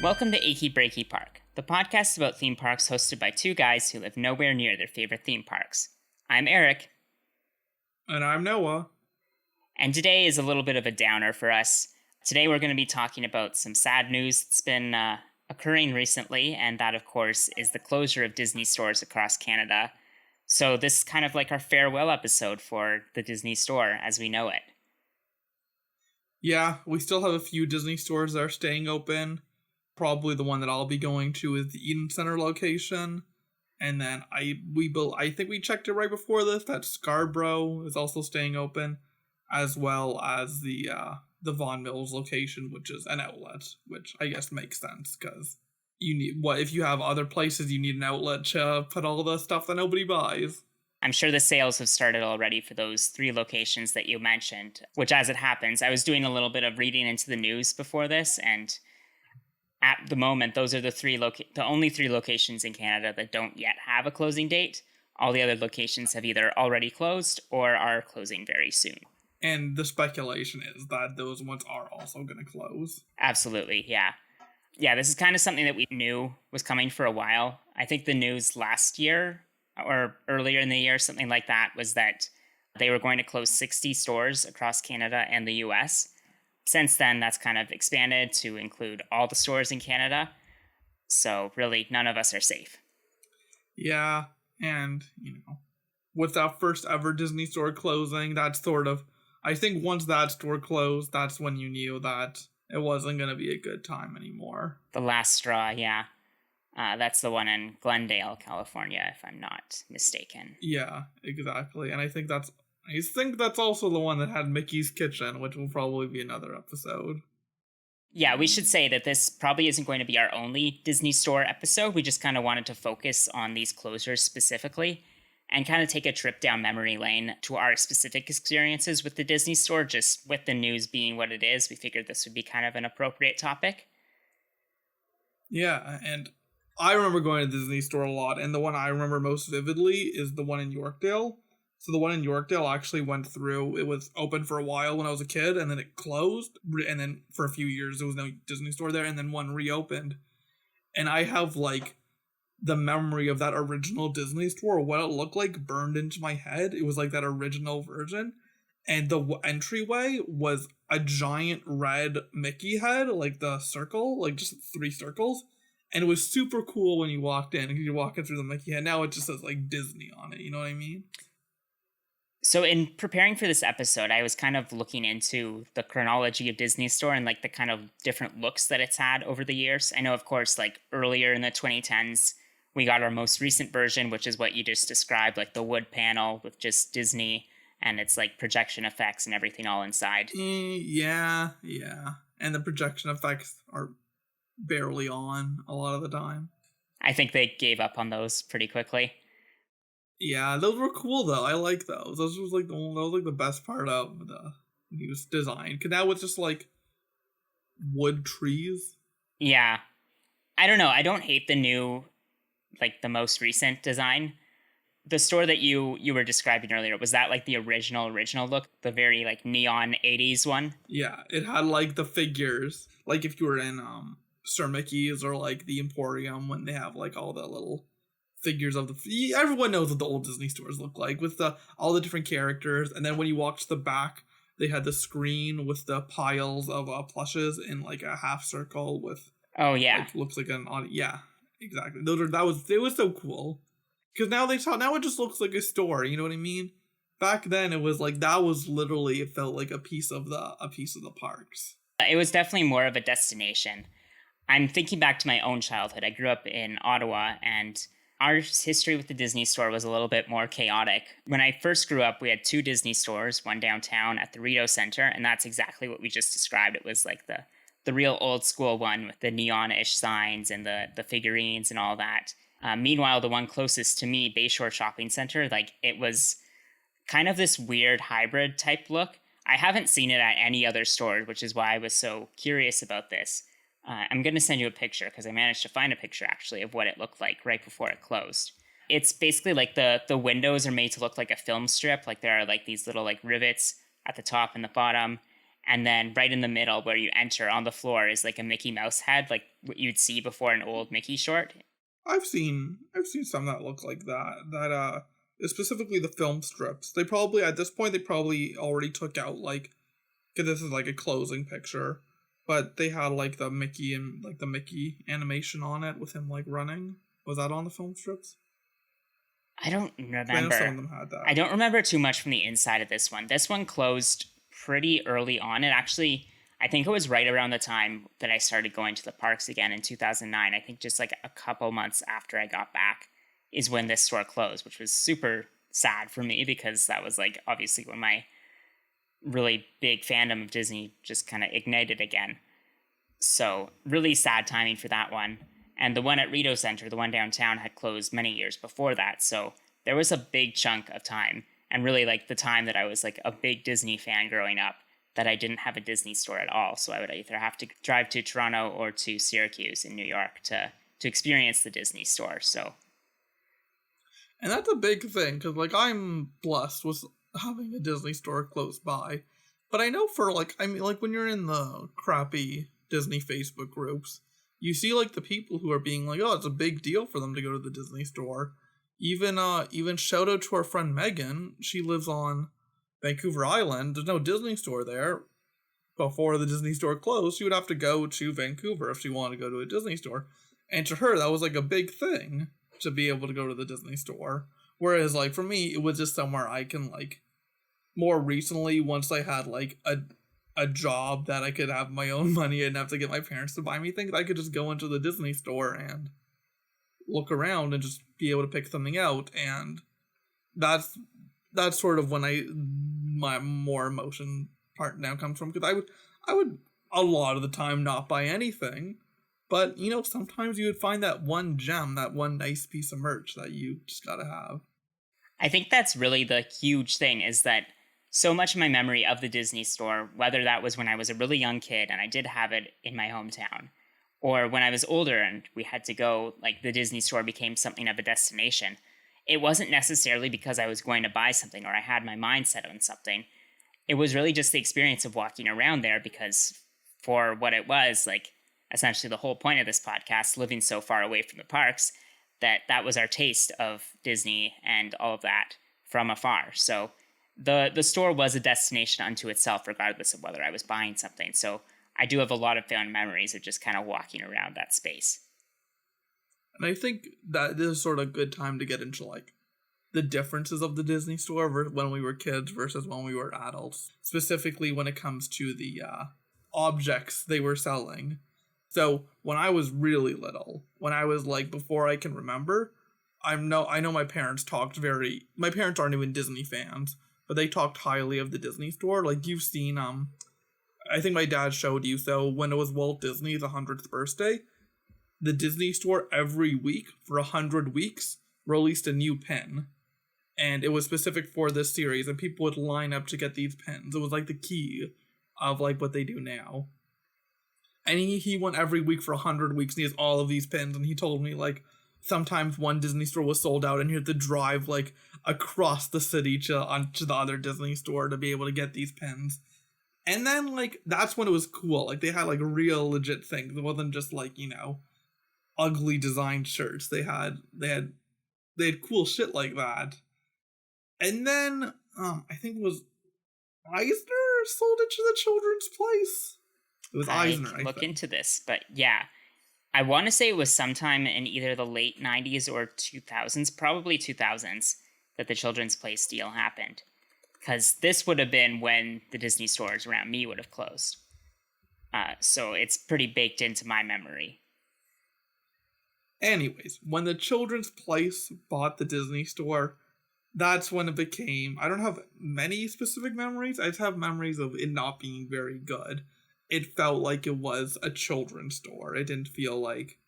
Welcome to Achy Breaky Park, the podcast about theme parks hosted by two guys who live nowhere near their favorite theme parks. I'm Eric. And I'm Noah. And today is a little bit of a downer for us. Today we're going to be talking about some sad news that's been occurring recently, and that, of course, is the closure of Disney stores across Canada. So this is kind of like our farewell episode for the Disney store as we know it. Yeah, we still have a few Disney stores that are staying open. Probably the one that I'll be going to is the Eden Center location. And then I think we checked it right before this that Scarborough is also staying open, as well as the Vaughan Mills location, which is an outlet, which I guess makes sense because you need if you have other places, you need an outlet to put all the stuff that nobody buys. I'm sure the sales have started already for those three locations that you mentioned, which, as it happens, I was doing a little bit of reading into the news before this, and at the moment, those are the only three locations in Canada that don't yet have a closing date. All the other locations have either already closed or are closing very soon. And the speculation is that those ones are also going to close. Absolutely, yeah. Yeah, this is kind of something that we knew was coming for a while. I think the news last year or earlier in the year, something like that, was that they were going to close 60 stores across Canada and the US. Since then, that's kind of expanded to include all the stores in Canada. So really, none of us are safe. Yeah, and, with that first ever Disney store closing, that's sort of, I think once that store closed, that's when you knew that it wasn't going to be a good time anymore. The last straw, yeah. That's the one in Glendale, California, if I'm not mistaken. Yeah, exactly. And I think that's also the one that had Mickey's Kitchen, which will probably be another episode. Yeah, we should say that this probably isn't going to be our only Disney store episode. We just kind of wanted to focus on these closures specifically and kind of take a trip down memory lane to our specific experiences with the Disney store. Just with the news being what it is, we figured this would be kind of an appropriate topic. Yeah, and I remember going to the Disney store a lot, and the one I remember most vividly is the one in Yorkdale. So the one in Yorkdale actually went through, it was open for a while when I was a kid, and then it closed, and then for a few years there was no Disney store there, and then one reopened. And I have, the memory of that original Disney store, what it looked like, burned into my head. It was like that original version. And the entryway was a giant red Mickey head, like the circle, like just 3 circles. And it was super cool when you walked in, because you're walking through the Mickey head. Now it just says, Disney on it, you know what I mean? So in preparing for this episode, I was kind of looking into the chronology of Disney Store and the kind of different looks that it's had over the years. I know, of course, earlier in the 2010s, we got our most recent version, which is what you just described, the wood panel with just Disney and its projection effects and everything all inside. Yeah. And the projection effects are barely on a lot of the time. I think they gave up on those pretty quickly. Yeah, those were cool though. I like those. Those was the best part of the new design. Cause now it's just wood trees. Yeah. I don't know. I don't hate the new, the most recent design. The store that you were describing earlier, was that the original look? The very neon 80s one? Yeah, it had the figures. If you were in Sir Mickey's or the Emporium when they have all the little figures of everyone knows what the old Disney stores look like with all the different characters. And then when you walked to the back, they had the screen with the piles of plushes in a half circle with looks like an yeah, exactly. It was so cool because now it just looks like a store, you know what I mean? Back then it was that was literally, it felt like a piece of the parks. It was definitely more of a destination. I'm thinking back to my own childhood. I grew up in Ottawa, and our history with the Disney store was a little bit more chaotic. When I first grew up, we had 2 Disney stores, one downtown at the Rideau Center, and that's exactly what we just described. It was the real old school one with the neon-ish signs and the figurines and all that. Meanwhile, the one closest to me, Bayshore Shopping Center, it was kind of this weird hybrid type look. I haven't seen it at any other store, which is why I was so curious about this. I'm going to send you a picture because I managed to find a picture actually of what it looked like right before it closed. It's basically the windows are made to look like a film strip. There are these little rivets at the top and the bottom. And then right in the middle where you enter on the floor is like a Mickey Mouse head, like what you'd see before an old Mickey short. I've seen some that look like that. Specifically the film strips. They probably at this point they probably already took out like, because this is like a closing picture, but they had like the Mickey and like the Mickey animation on it with him like running. Was that on the film strips? I don't I know some of remember. them had I that. don't remember too much from the inside of this one. This one closed pretty early on. It actually, I think it was right around the time that I started going to the parks again in 2009. I think just like a couple months after I got back is when this store closed, which was super sad for me because that was like obviously when my really big fandom of Disney just kind of ignited again. So, really sad timing for that one. And the one at Rito Center, the one downtown, had closed many years before that. So, there was a big chunk of time, and really like the time that I was like a big Disney fan growing up, that I didn't have a Disney store at all. So, I would either have to drive to Toronto or to Syracuse in New York to experience the Disney store. So, And that's a big thing because like I'm blessed with having a Disney store close by. But I know for like I mean like when you're in the crappy Disney Facebook groups, you see like the people who are being like, oh, it's a big deal for them to go to the Disney store. Even shout out to our friend Megan. She lives on Vancouver Island. There's no Disney store there. Before the Disney store closed, she would have to go to Vancouver if she wanted to go to a Disney store. And to her, that was like a big thing to be able to go to the Disney store. Whereas, like, for me, it was just somewhere I can, like, more recently, once I had, like, a job that I could have my own money and have to get my parents to buy me things, I could just go into the Disney store and look around and just be able to pick something out. And that's sort of when my more emotion part now comes from, because I would a lot of the time not buy anything, but you know sometimes you would find that one gem, that one nice piece of merch that you just gotta have. I think that's really the huge thing is that so much of my memory of the Disney store, whether that was when I was a really young kid and I did have it in my hometown, or when I was older and we had to go, like the Disney store became something of a destination, it wasn't necessarily because I was going to buy something or I had my mind set on something. It was really just the experience of walking around there because, for what it was, like essentially the whole point of this podcast, living so far away from the parks, that was our taste of Disney and all of that from afar. So the store was a destination unto itself, regardless of whether I was buying something. So I do have a lot of fond memories of just kind of walking around that space. And I think that this is sort of a good time to get into like the differences of the Disney store when we were kids versus when we were adults, specifically when it comes to the objects they were selling. So when I was really little, when I was like before I can remember, I know my parents talked very. My parents aren't even Disney fans, but they talked highly of the Disney store. Like you've seen, I think my dad showed you. So when it was Walt Disney's 100th birthday, the Disney store every week for 100 weeks released a new pen, and it was specific for this series, and people would line up to get these pens. It was like the key of like what they do now. And he went every week for 100 weeks, and he has all of these pens, and he told me like sometimes one Disney store was sold out and he had to drive like across the city to the other Disney store to be able to get these pens. And then like that's when it was cool. Like they had like real legit things. It wasn't just like, you know, ugly designed shirts. They had cool shit like that. And then I think it was Eisner sold it to the children's place. It was I Eisner, can I look think. into this, but yeah, I want to say it was sometime in either the late 90s or 2000s, probably 2000s, that the Children's Place deal happened. Because this would have been when the Disney stores around me would have closed. So it's pretty baked into my memory. Anyways, when the children's place bought the Disney store, that's when it became. I don't have many specific memories. I just have memories of it not being very good. It felt like it was a children's store. It didn't feel like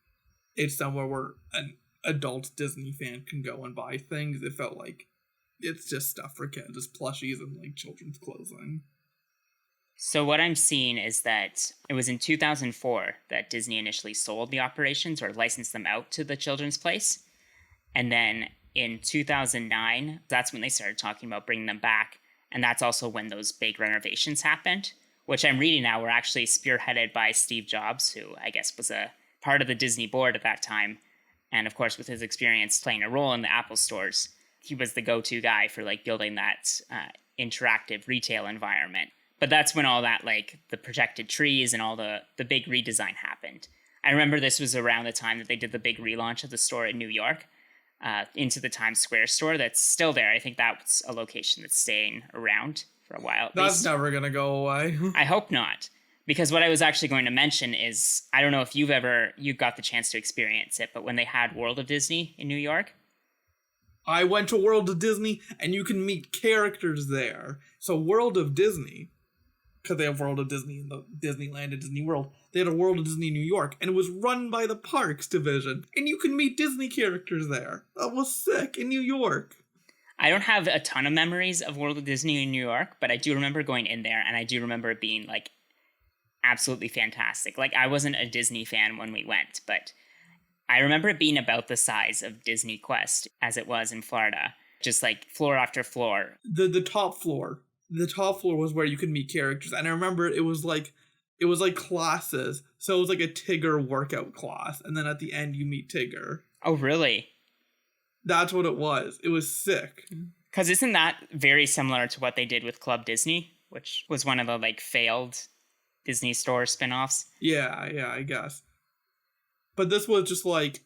it's somewhere where an adult Disney fan can go and buy things. It felt like it's just stuff for kids, just plushies and like children's clothing. So what I'm seeing is that it was in 2004 that Disney initially sold the operations or licensed them out to the Children's Place. And then in 2009, that's when they started talking about bringing them back. And that's also when those big renovations happened, which I'm reading now were actually spearheaded by Steve Jobs, who I guess was a part of the Disney board at that time. And of course, with his experience playing a role in the Apple stores, he was the go-to guy for like building that interactive retail environment. But that's when all that, like the projected trees and all the big redesign happened. I remember this was around the time that they did the big relaunch of the store in New York into the Times Square store that's still there. I think that's a location that's staying around for a while. That's never going to go away. I hope not. Because what I was actually going to mention is, I don't know if you got the chance to experience it, but when they had World of Disney in New York. I went to World of Disney, and you can meet characters there. So World of Disney, because they have World of Disney in the Disneyland and Disney World, they had a World of Disney New York, and it was run by the Parks division, and you can meet Disney characters there. That was sick, in New York. I don't have a ton of memories of World of Disney in New York, but I do remember going in there, and I do remember it being, like, absolutely fantastic. Like, I wasn't a Disney fan when we went, but I remember it being about the size of Disney Quest as it was in Florida. Just like floor after floor. The top floor. The top floor was where you could meet characters. And I remember it was like classes. So it was like a Tigger workout class. And then at the end you meet Tigger. Oh, really? That's what it was. It was sick. Because isn't that very similar to what they did with Club Disney, which was one of the like failed Disney Store spin-offs? Yeah, I guess. But this was just like,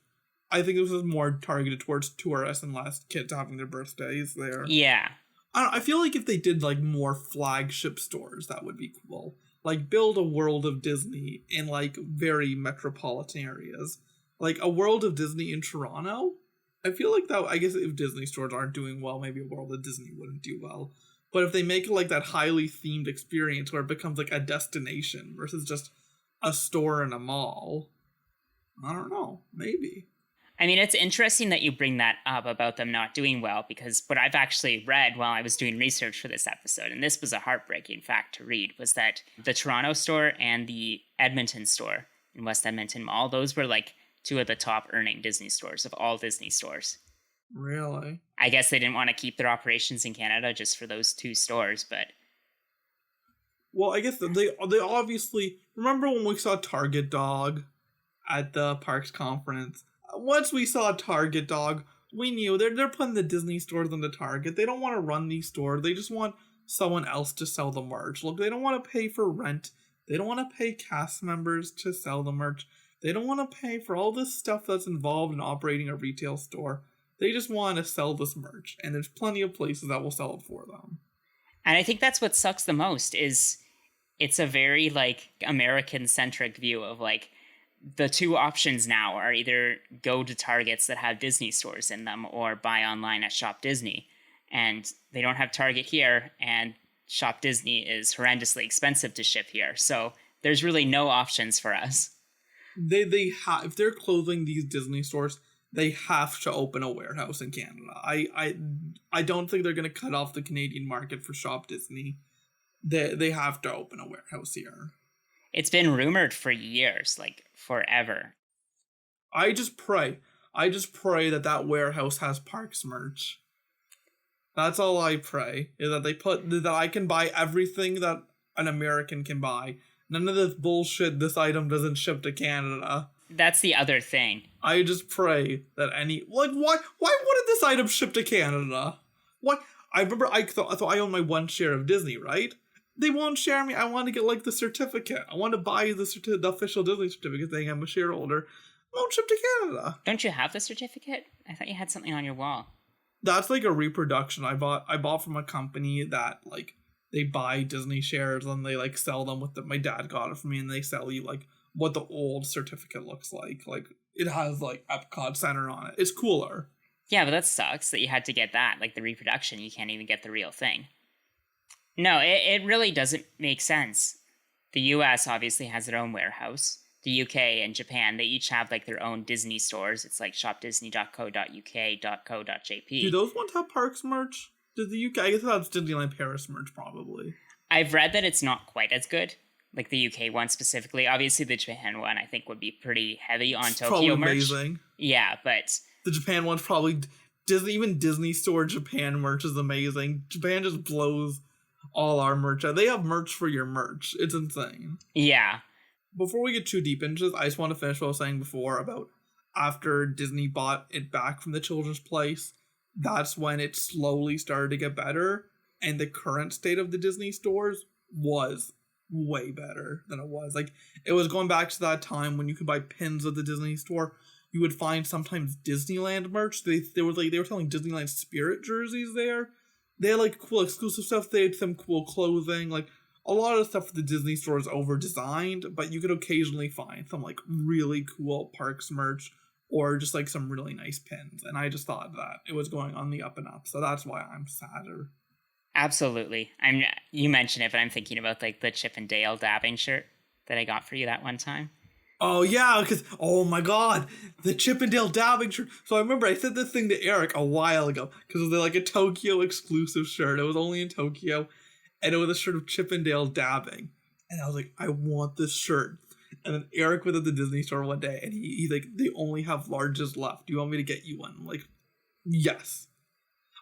I think this was more targeted towards tourists and less kids having their birthdays there. Yeah. I feel like if they did like more flagship stores, that would be cool. Like build a World of Disney in like very metropolitan areas. Like a World of Disney in Toronto. I feel like that, I guess if Disney stores aren't doing well, maybe a World of Disney wouldn't do well. But if they make it like that highly themed experience where it becomes like a destination versus just a store in a mall, I don't know, maybe. I mean, it's interesting that you bring that up about them not doing well, because what I've actually read while I was doing research for this episode, and this was a heartbreaking fact to read, was that the Toronto store and the Edmonton store in West Edmonton Mall, those were like two of the top earning Disney stores of all Disney stores. Really? I guess they didn't want to keep their operations in Canada just for those two stores, but... Well, I guess they obviously... Remember when we saw Target Dog at the Parks conference? Once we saw Target Dog, we knew they're putting the Disney stores into Target. They don't want to run these stores. They just want someone else to sell the merch. Look, they don't want to pay for rent. They don't want to pay cast members to sell the merch. They don't want to pay for all this stuff that's involved in operating a retail store. They just want to sell this merch, and there's plenty of places that will sell it for them. And I think that's what sucks the most, is it's a very, like, American-centric view of, like, the two options now are either go to Targets that have Disney stores in them or buy online at Shop Disney. And they don't have Target here, and Shop Disney is horrendously expensive to ship here. So there's really no options for us. They have, if they're closing these Disney stores, they have to open a warehouse in Canada. I don't think they're going to cut off the Canadian market for Shop Disney. They have to open a warehouse here. It's been rumored for years, like forever. I just pray that warehouse has Parks merch. That's all I pray, is that I can buy everything that an American can buy. None of this bullshit, this item doesn't ship to Canada. That's the other thing. I just pray that why wouldn't this item ship to Canada? What? I remember I thought I own my one share of Disney, right? They won't share me. I want to get like the certificate. I want to buy the official Disney certificate saying I'm a shareholder. Won't ship to Canada. Don't you have the certificate? I thought you had something on your wall. That's like a reproduction I bought from a company that like they buy Disney shares and they like sell them my dad got it for me, and they sell you like what the old certificate looks like. Like it has like Epcot Center on it. It's cooler. Yeah, but that sucks that you had to get that. Like the reproduction, you can't even get the real thing. No, it really doesn't make sense. The US obviously has their own warehouse. The UK and Japan, they each have like their own Disney stores. It's like shopdisney.co.uk.co.jp. Do those ones have Parks merch? Does the UK? I guess that's Disneyland Paris merch probably. I've read that it's not quite as good. Like the UK one specifically. Obviously the Japan one I think would be pretty heavy on It's Tokyo merch. Amazing. Yeah, but the Japan one's probably even Disney store Japan merch is amazing. Japan just blows all our merch. They have merch for your merch. It's insane. Yeah. Before we get too deep into this, I just want to finish what I was saying before about after Disney bought it back from the Children's Place, that's when it slowly started to get better. And the current state of the Disney stores was way better than it was. Like, it was going back to that time when you could buy pins at the Disney store. You would find sometimes Disneyland merch. They were selling Disneyland Spirit jerseys there. They had like cool exclusive stuff. They had some cool clothing. Like, a lot of the stuff at the Disney store is over designed, but you could occasionally find some like really cool parks merch or just like some really nice pins. And I just thought that it was going on the up and up. So that's why I'm sadder. Absolutely. You mentioned it, but I'm thinking about like the Chip and Dale dabbing shirt that I got for you that one time. Oh yeah, because oh my god, the Chip and Dale dabbing shirt. So I remember I said this thing to Eric a while ago because it was like a Tokyo exclusive shirt. It was only in Tokyo, and it was a shirt of Chip and Dale dabbing. And I was like, I want this shirt. And then Eric went to the Disney store one day, and he's like, they only have larges left. Do you want me to get you one? I'm like, yes.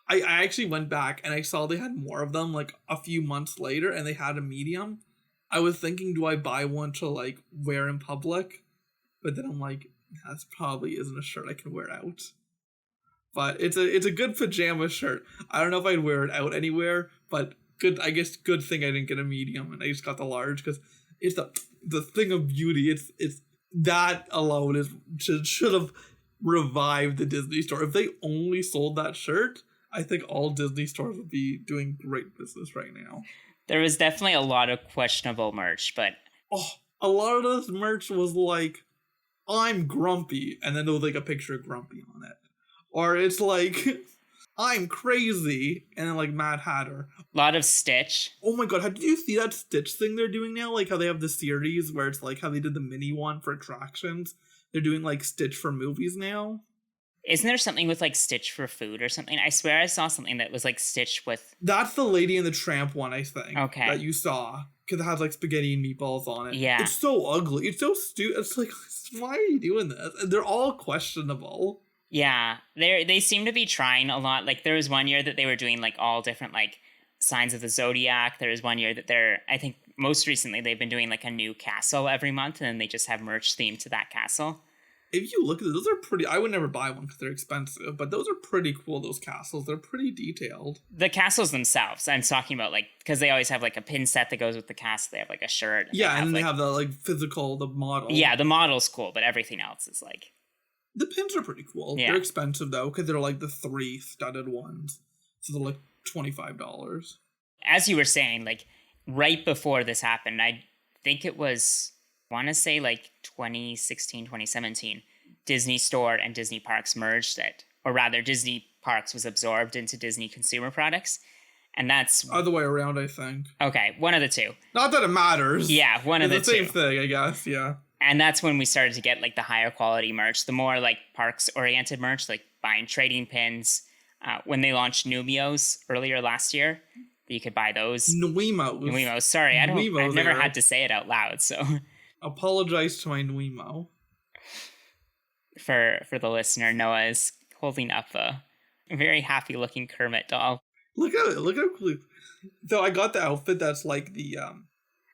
I actually went back and I saw they had more of them like a few months later, and they had a medium. I was thinking, do I buy one to like wear in public? But then I'm like, that probably isn't a shirt I can wear out. But it's a good pajama shirt. I don't know if I'd wear it out anywhere, but good. I guess good thing I didn't get a medium and I just got the large because it's the thing of beauty. It's that alone is should have revived the Disney store. If they only sold that shirt, I think all Disney stores would be doing great business right now. There was definitely a lot of questionable merch, but a lot of this merch was like, I'm grumpy, and then there was like a picture of Grumpy on it. Or it's like, I'm crazy, and then like Mad Hatter. A lot of Stitch. Oh my god, did you see that Stitch thing they're doing now? Like how they have the series where it's like how they did the mini one for attractions. They're doing like Stitch for movies now. Isn't there something with like Stitch for food or something? I swear I saw something that was like Stitch with... That's the Lady and the Tramp one, I think. Okay. That you saw. Because it has like spaghetti and meatballs on it. Yeah. It's so ugly. It's so stupid. It's like, why are you doing this? And they're all questionable. Yeah. They seem to be trying a lot. Like there was one year that they were doing like all different like signs of the zodiac. There was one year that I think most recently they've been doing like a new castle every month, and then they just have merch themed to that castle. If you look at it, those are pretty... I would never buy one because they're expensive, but those are pretty cool, those castles. They're pretty detailed. The castles themselves, I'm talking about, like, because they always have, like, a pin set that goes with the castle. They have, like, a shirt. Yeah, and they have the, like, physical, the model. Yeah, the model's cool, but everything else is, like... The pins are pretty cool. Yeah. They're expensive, though, because they're, like, the 3 studded ones. So they're, like, $25. As you were saying, like, right before this happened, I think it was... want to say like 2016, 2017, Disney Store and Disney Parks merged it, or rather Disney Parks was absorbed into Disney Consumer Products. And that's... Other way around, I think. Okay, one of the two. Not that it matters. Yeah, one of the two. It's the same thing, I guess, yeah. And that's when we started to get like the higher quality merch, the more like parks oriented merch, like buying trading pins. When they launched Numios earlier last year, you could buy those. Nuimos. Sorry, I've never had to say it out loud, so... Apologize to my Nuimo. For the listener, Noah is holding up a very happy looking Kermit doll. Look at it. Look how cool. So I got the outfit that's like the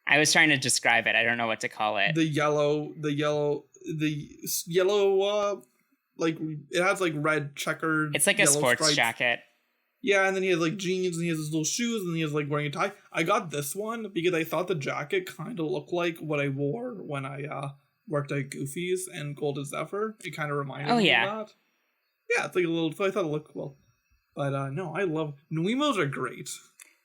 I was trying to describe it. I don't know what to call it. The yellow like it has like red checkered. It's like a sports stripes. Jacket. Yeah, and then he has like jeans and he has his little shoes and he has like wearing a tie. I got this one because I thought the jacket kind of looked like what I wore when I worked at Goofy's and Golden Zephyr. It kind of reminded me of that. Yeah, it's like a little... So I thought it looked cool. But no, I love... Nuimos are great.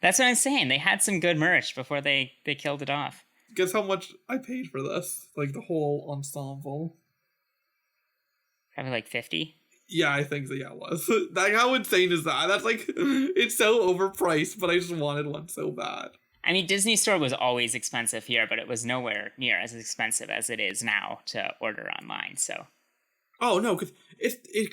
That's what I'm saying. They had some good merch before they killed it off. Guess how much I paid for this? Like the whole ensemble. Probably like 50. Yeah, I think so. Yeah, it was. Like, how insane is that? That's like... It's so overpriced, but I just wanted one so bad. I mean, Disney Store was always expensive here, but it was nowhere near as expensive as it is now to order online, so... Oh, no, because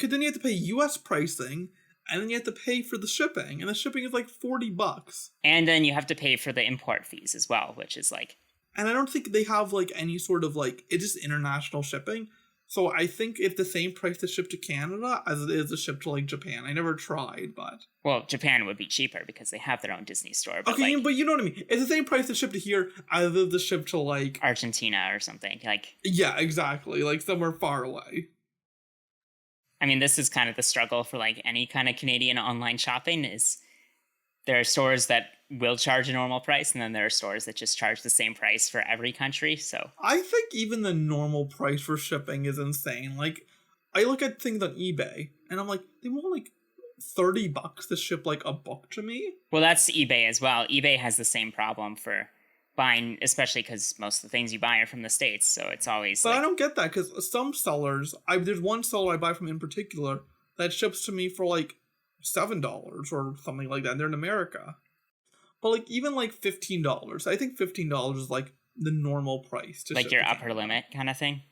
then you have to pay U.S. pricing, and then you have to pay for the shipping, and the shipping is like $40. And then you have to pay for the import fees as well, which is like... And I don't think they have like any sort of like... It's just international shipping, So I think it's the same price to ship to Canada as it is to ship to like Japan. I never tried, but Well, Japan would be cheaper because they have their own Disney store. But okay, like, but you know what I mean. It's the same price to ship to here as it is to ship to like Argentina or something. Like, yeah, exactly, like somewhere far away. I mean, this is kind of the struggle for like any kind of Canadian online shopping is there are stores that will charge a normal price, and then there are stores that just charge the same price for every country. So I think even the normal price for shipping is insane. Like, I look at things on eBay, and I'm like, they want like $30 to ship like a book to me. well, that's eBay as well. eBay has the same problem for buying, especially because most of the things you buy are from the States. So it's always But like, I don't get that because some sellers, there's one seller I buy from in particular that ships to me for like $7 or something like that. And they're in America. But like even like $15, I think $15 is like the normal price to like ship your to upper Canada. limit kind of thing.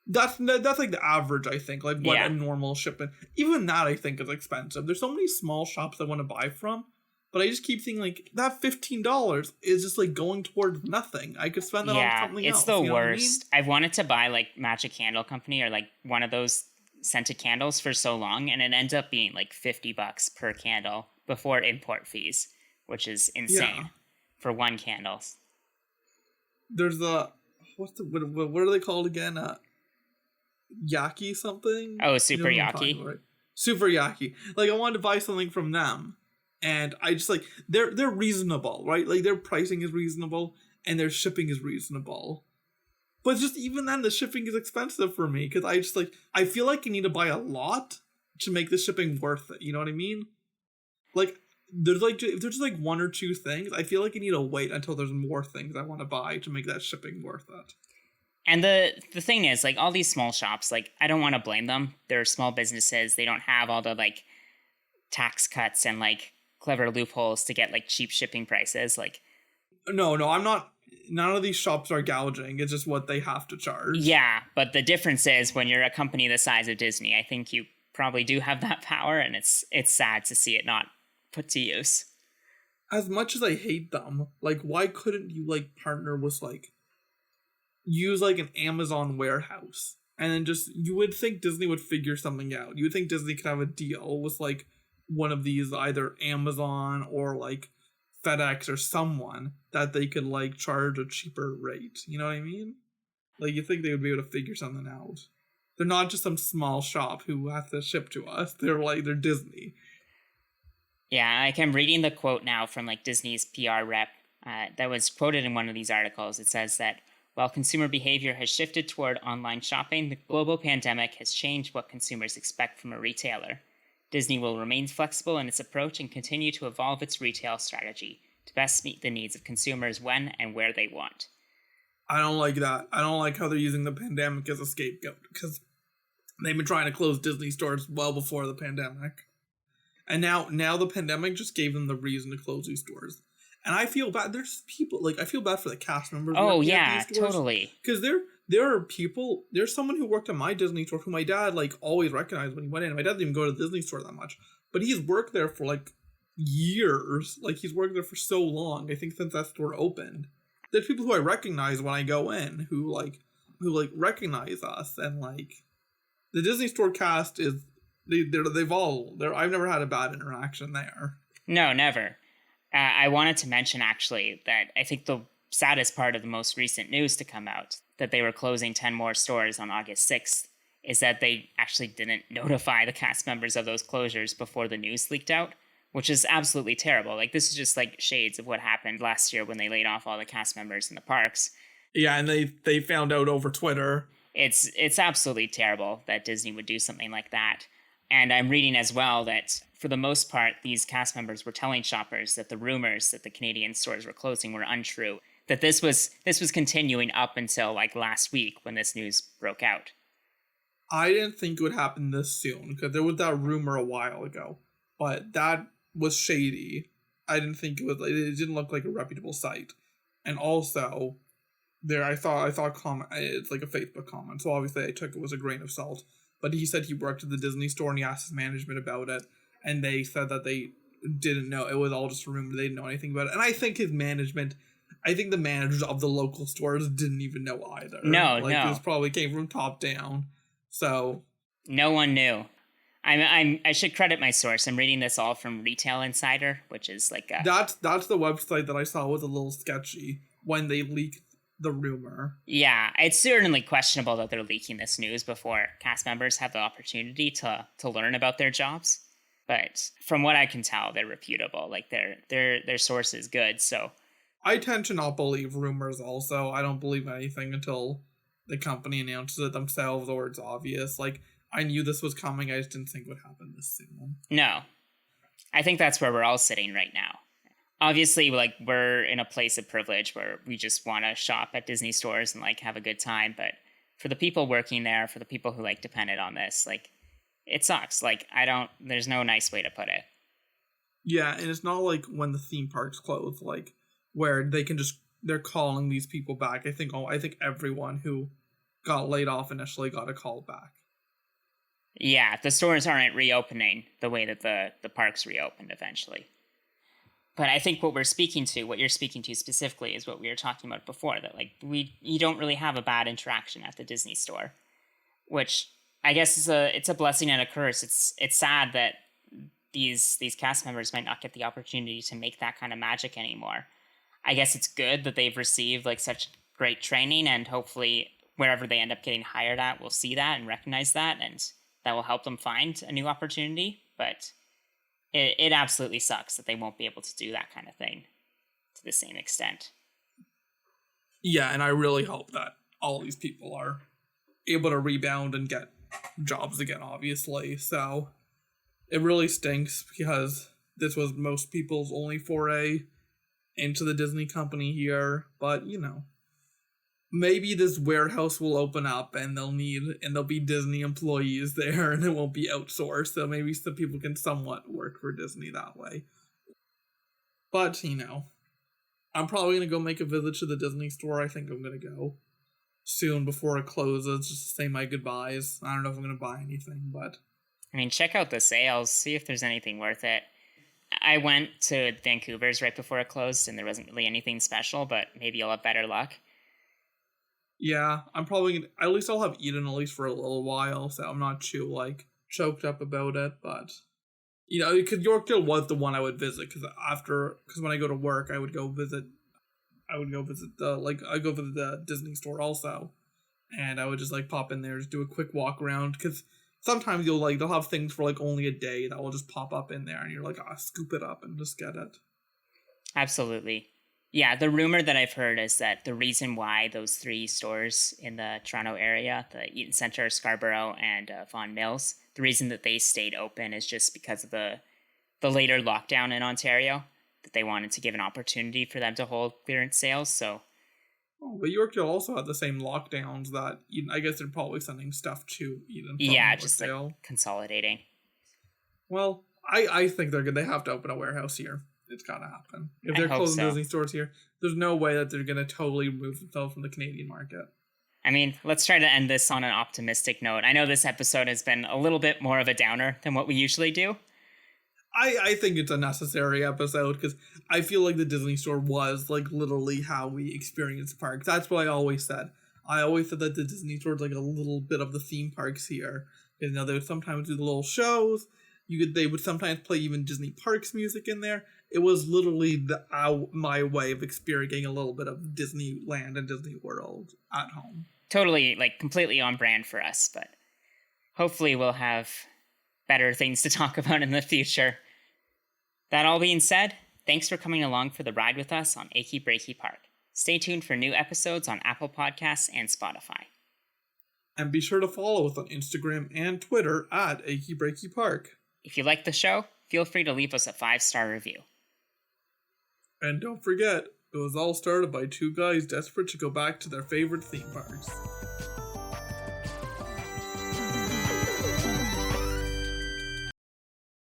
That's like the average, I think, like what Yeah. a normal shipment. Even that I think is expensive. There's so many small shops I want to buy from, but I just keep thinking like that $15 is just like going towards nothing. I could spend that on Yeah, something it's else. the you know what I mean? worst. I've wanted to buy like Magic Candle Company or like one of those scented candles for so long, and it ends up being like $50 per candle before import fees, which is insane Yeah. for one candle. There's the what are they called again? Yaki something? Oh, You Super know what I'm talking Yaki. about, right? Super Yaki. Like I wanted to buy something from them, and I just like they're reasonable, right? Like their pricing is reasonable and their shipping is reasonable. But just even then, the shipping is expensive for me because I just like I feel like you need to buy a lot to make the shipping worth it. You know what I mean? Like there's like if there's just like one or two things, I feel like you need to wait until there's more things I want to buy to make that shipping worth it. And the thing is, like all these small shops, like I don't want to blame them. They're small businesses. They don't have all the like tax cuts and like clever loopholes to get like cheap shipping prices. Like, No, I'm not. None of these shops are gouging. It's just what they have to charge. yeah, but the difference is when you're a company the size of Disney, I think you probably do have that power, and it's sad to see it not put to use. As much as I hate them, like, why couldn't you like partner with like use like an Amazon warehouse and then just you would think Disney would figure something out. You would think Disney could have a deal with like one of these either Amazon or like FedEx or someone that they could like charge a cheaper rate. You know what I mean? Like you think they would be able to figure something out. They're not just some small shop who has to ship to us. They're Disney. Yeah, like I'm reading the quote now from like Disney's PR rep that was quoted in one of these articles. It says that while consumer behavior has shifted toward online shopping, the global pandemic has changed what consumers expect from a retailer. Disney will remain flexible in its approach and continue to evolve its retail strategy to best meet the needs of consumers when and where they want. I don't like that. I don't like how they're using the pandemic as a scapegoat because they've been trying to close Disney stores well before the pandemic. And now the pandemic just gave them the reason to close these stores. And I feel bad. There's people like I feel bad for the cast members. Oh yeah, totally. Because there are people. There's someone who worked at my Disney store who my dad like always recognized when he went in. My dad didn't even go to the Disney store that much, but he's worked there for like years. Like he's worked there for so long. I think since that store opened. There's people who I recognize when I go in who recognize us, and like the Disney store cast is they've all I've never had a bad interaction there. No, never. I wanted to mention actually that I think the saddest part of the most recent news to come out, that they were closing 10 more stores on August 6th, is that they actually didn't notify the cast members of those closures before the news leaked out, which is absolutely terrible. Like this is just like shades of what happened last year when they laid off all the cast members in the parks. Yeah, and they found out over Twitter. It's absolutely terrible that Disney would do something like that. And I'm reading as well that for the most part, these cast members were telling shoppers that the rumors that the Canadian stores were closing were untrue. That this was continuing up until like last week when this news broke out. I didn't think it would happen this soon because there was that rumor a while ago, but that was shady. I didn't think it didn't look like a reputable site, and also I thought comment. It's like a Facebook comment, so obviously I took it with a grain of salt. But he said he worked at the Disney store and he asked his management about it, and they said that they didn't know. It was all just a rumor. They didn't know anything about it. And I think his management, I think the managers of the local stores didn't even know either. No, like, no. This probably came from top down. So no one knew. I should credit my source. I'm reading this all from Retail Insider, which is like a... that's the website that I saw was a little sketchy when they leaked the rumor. Yeah, it's certainly questionable that they're leaking this news before cast members have the opportunity to learn about their jobs. But from what I can tell, they're reputable. Like their source is good. So I tend to not believe rumors. Also, I don't believe anything until the company announces it themselves or it's obvious. Like, I knew this was coming. I just didn't think it would happen this soon. no, I think that's where we're all sitting right now. Obviously, like, we're in a place of privilege where we just want to shop at Disney stores and like have a good time. But for the people working there, for the people who like depended on this, like, it sucks. Like, there's no nice way to put it. Yeah, and it's not like when the theme parks close, like, where they're calling these people back. I think everyone who got laid off initially got a call back. Yeah, the stores aren't reopening the way that the parks reopened eventually. But I think what you're speaking to specifically is what we were talking about before, that like you don't really have a bad interaction at the Disney store, which I guess it's a blessing and a curse. It's sad that these cast members might not get the opportunity to make that kind of magic anymore. I guess it's good that they've received like such great training, and hopefully wherever they end up getting hired at will see that and recognize that, and that will help them find a new opportunity. But it absolutely sucks that they won't be able to do that kind of thing to the same extent. Yeah, and I really hope that all these people are able to rebound and get jobs again, obviously. So it really stinks because this was most people's only foray into the Disney company here. But, maybe this warehouse will open up and there'll be Disney employees there and it won't be outsourced. So maybe some people can somewhat work for Disney that way. But, I'm probably going to go make a visit to the Disney store. I think I'm going to go soon before it closes, just to say my goodbyes. I don't know if I'm going to buy anything, but... I mean, check out the sales, see if there's anything worth it. I went to Vancouver's right before it closed and there wasn't really anything special, but maybe you'll have better luck. Yeah, I'm probably gonna, at least I'll have eaten at least for a little while, so I'm not too, choked up about it, but, because Yorkdale was the one I would visit, because when I go to work, I go visit the Disney store also, and I would just, pop in there, just do a quick walk around, because sometimes they'll have things for, only a day that will just pop up in there, and you're scoop it up and just get it. Absolutely. Yeah, the rumor that I've heard is that the reason why those 3 stores in the Toronto area, the Eaton Centre, Scarborough, and Vaughan Mills, the reason that they stayed open is just because of the later lockdown in Ontario, that they wanted to give an opportunity for them to hold clearance sales. So, but Yorkdale also had the same lockdowns that Eden, I guess they're probably sending stuff to Eden. Yeah, just consolidating. Well, I think they're good. They have to open a warehouse here. It's gotta happen. If they're closing Disney stores here, there's no way that they're gonna totally remove themselves from the Canadian market. I mean, let's try to end this on an optimistic note. I know this episode has been a little bit more of a downer than what we usually do. I think it's a necessary episode because I feel like the Disney store was literally how we experienced parks. That's what I always said. I always said that the Disney store is a little bit of the theme parks here. They would sometimes do the little shows. They would sometimes play even Disney Parks music in there. It was literally my way of experiencing a little bit of Disneyland and Disney World at home. Totally, completely on brand for us, but hopefully we'll have better things to talk about in the future. That all being said, thanks for coming along for the ride with us on Achy Breaky Park. Stay tuned for new episodes on Apple Podcasts and Spotify. And be sure to follow us on Instagram and Twitter at Achy Breaky Park. If you like the show, feel free to leave us a 5-star review. And don't forget, it was all started by 2 guys desperate to go back to their favorite theme parks.